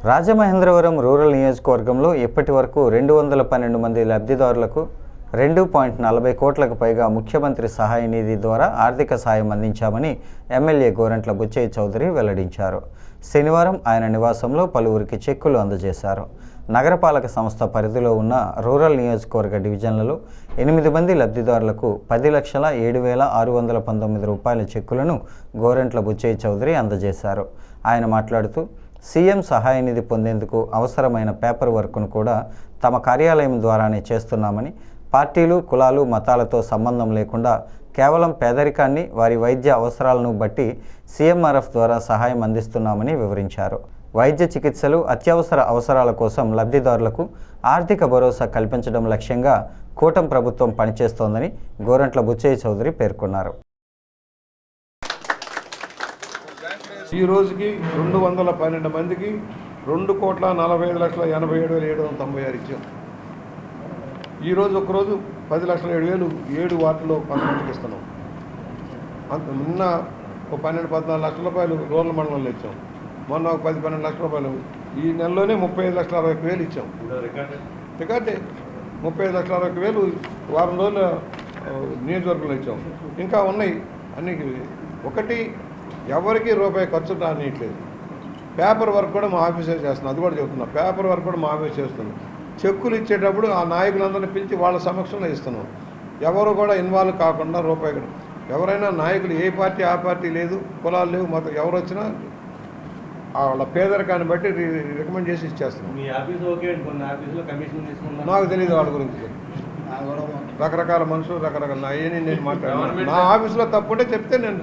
Rajamahendravaram rural నియోజకవర్గంలో ఇప్పటి వరకు 212 మంది లబ్ధిదారులకు 2.40 కోట్లకు పైగా ముఖ్యమంత్రి సహాయ నిధి ద్వారా ఆర్థిక సాయం అందించామని ఎమ్మెల్యే గోరంట్ల బుచ్చయ్య చౌదరి వెల్లడించారు. శనివారం ఆయన నివాసంలో పలువురికి చెక్కులు అందజేశారు. నగరపాలక సంస్థ పరిధిలో ఉన్న రూరల్ నియోజకవర్గ డివిజన్లలో 8 మంది లబ్ధిదారులకు 10,07,619 రూపాయల చెక్కులను గోరంట్ల బుచ్చయ్య చౌదరి అందజేశారు. ఆయన మాట్లాడుతూ సీఎం సహాయ నిధి పొందేందుకు అవసరమైన పేపర్ వర్క్ను కూడా తమ కార్యాలయం ద్వారానే చేస్తున్నామని, పార్టీలు, కులాలు, మతాలతో సంబంధం లేకుండా కేవలం పేదరికాన్ని, వారి వైద్య అవసరాలను బట్టి సీఎంఆర్ఎఫ్ ద్వారా సహాయం అందిస్తున్నామని వివరించారు. వైద్య చికిత్సలు, అత్యవసర అవసరాల కోసం లబ్ధిదారులకు ఆర్థిక భరోసా కల్పించడం లక్ష్యంగా కూటమి ప్రభుత్వం పనిచేస్తోందని గోరంట్ల బుచ్చయ్య చౌదరి పేర్కొన్నారు. ఈ రోజుకి 212 మందికి 2,45,87,796 ఇచ్చాం. ఈరోజు ఒకరోజు 10,07,000 7 వార్డులో కొంతమందికి ఇస్తున్నాం. నిన్న ఒక 12-14 లక్షల రూపాయలు రూరల్ మండలంలో ఇచ్చాం. మొన్న ఒక 10-12 లక్షల రూపాయలు ఈ నెలలోనే 35,60,000 ఇచ్చాం. రికార్డే 35,60,000 వారం రోజుల నియోజకవర్గంలో ఇచ్చాం. ఇంకా ఉన్నాయి అన్ని. ఒకటి, ఎవరికి రూపాయి ఖర్చు రానియట్లేదు. పేపర్ వర్క్ కూడా మా ఆఫీసే చేస్తున్నాం. అది కూడా చెప్తున్నా, పేపర్ వర్క్ కూడా మా ఆఫీస్ చేస్తున్నాం. చెక్కులు ఇచ్చేటప్పుడు ఆ నాయకులందరినీ పిలిచి వాళ్ళ సమక్షంలో ఇస్తున్నాం. ఎవరు కూడా ఇన్వాల్వ్ కాకుండా రూపాయి కూడా. ఎవరైనా నాయకులు ఏ పార్టీ ఆ పార్టీ లేదు, కులాలు లేవు, మొత్తం ఎవరు వచ్చినా వాళ్ళ పేదరికాన్ని బట్టి రికమెండ్ చేసి ఇచ్చేస్తున్నాం. నాకు తెలియదు వాళ్ళ గురించి. రకరకాల మనుషులు రకరకాల అవన్నీ నేను మాట్లాడాను. నా ఆఫీస్లో తప్పుంటే చెప్తే నేను